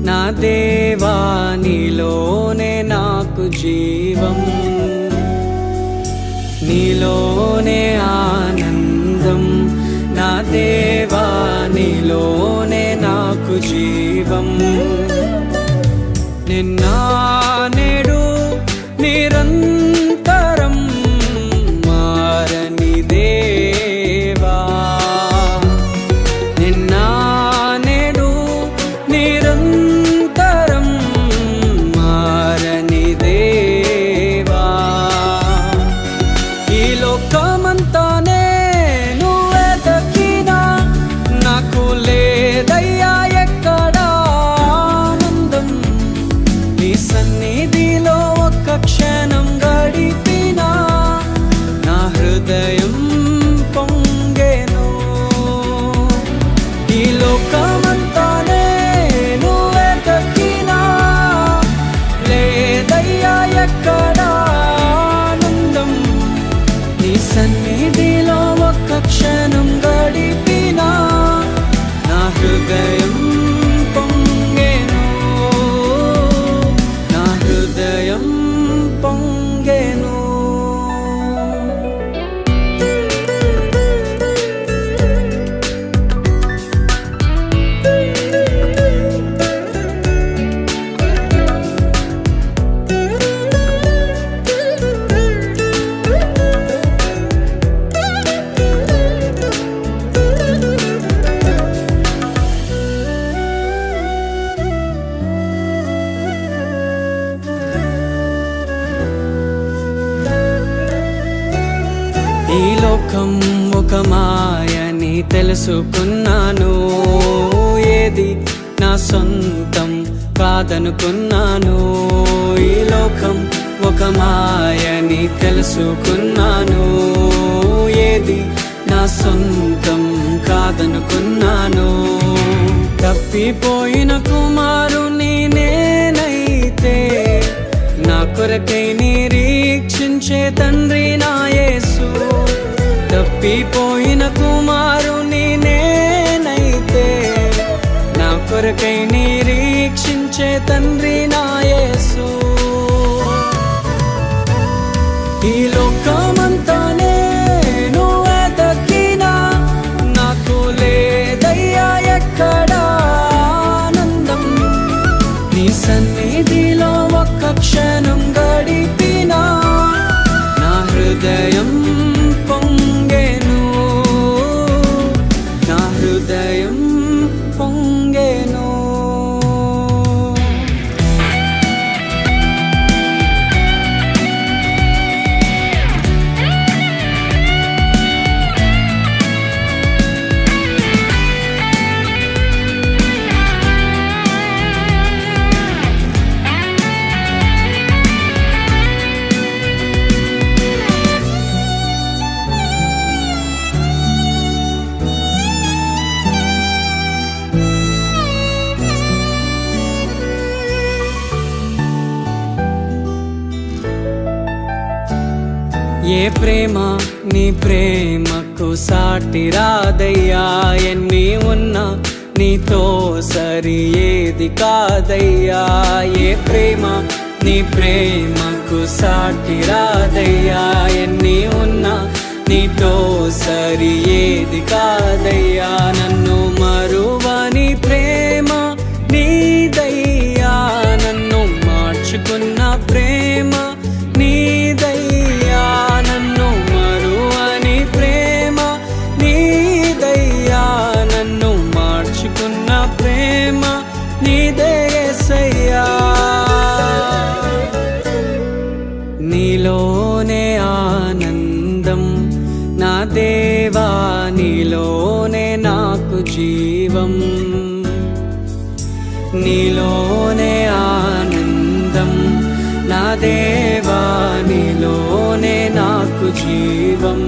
నా దేవా నీలోనే నాకు జీవం, నీలోనే ఆనందం. నా దేవా నీలోనే నాకు జీవం. నిన్న నేడు నిరంతరం మారని దేవా, నిన్న నేడు నిరంతరం మారని దేవా. ఈ లోకమంతానే నువ్వే దక్కినా నాకు లేదయ్యా ఎక్కడ ఆనందం. నీ సన్నిధిలో ఒక్క క్షణం గడిపినా నా హృదయం పొంగెను. ఈ లోకమంతానే నువ్వే దక్కినా లేదయ్యా ఎక్కడ ఆనందం. నీ సన్నిధిలో ఒక్క క్షణం గడిపినా నా హృదయం పొంగెను, నా హృదయం పొంగెను. ఈ లోకం ఒక మాయని తెలుసుకున్నాను, ఏది నా సొంతం కాదనుకున్నాను. ఈ లోకం ఒక మాయని తెలుసుకున్నాను, ఏది నా సొంతం కాదనుకున్నాను. తప్పిపోయిన కుమారుని నేనైతే నా కొరకై నిరీక్షించే తండ్రి నా యేసు. తప్పిపోయిన కుమారుని నేనైతే నా కొరకై నిరీక్షించే తండ్రి నా యేసు. ఈ లోకమంతానే నువ్వే దక్కినా నాకు లేదయ్యా ఎక్కడ ఆనందం. నీ సన్నిధిలో ఒక్క క్షణం గడిపినా నా హృదయం పొంగెను, నా హృదయం పొంగెను. ఏ ప్రేమ నీ ప్రేమకు సాటి రాదయ్యా, ఎన్ని ఉన్నా నీతో సరి ఏది కాదయ్యా. ఏ ప్రేమ నీ ప్రేమకు సాటి రాదయ్యా, ఎన్ని ఉన్నా నీతో సరి ఏది కాదయ్యా. నన్ను మరువని ప్రేమ నీదయ్యా, నన్ను మార్చుకున్న ప్రేమ నీదయ్యా. నన్ను మరువని ప్రేమ నీదయ్యా, నన్ను మార్చుకున్న ప్రేమ నీదే యేసయ్యా. నీలోనే ఆనందం నా దేవా, నీలోనే నాకు జీవం. నీలోనే ఆనందం నా దేవా, నీలోనే నాకు జీవం.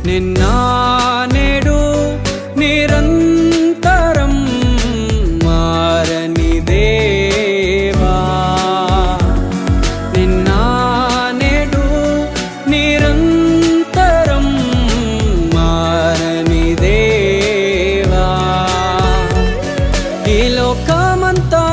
నిన్న నేడు నిరంతరం మారని దేవా, నిన్న నేడు నిరంతరం మారని దేవా. ఈ లోకమంతా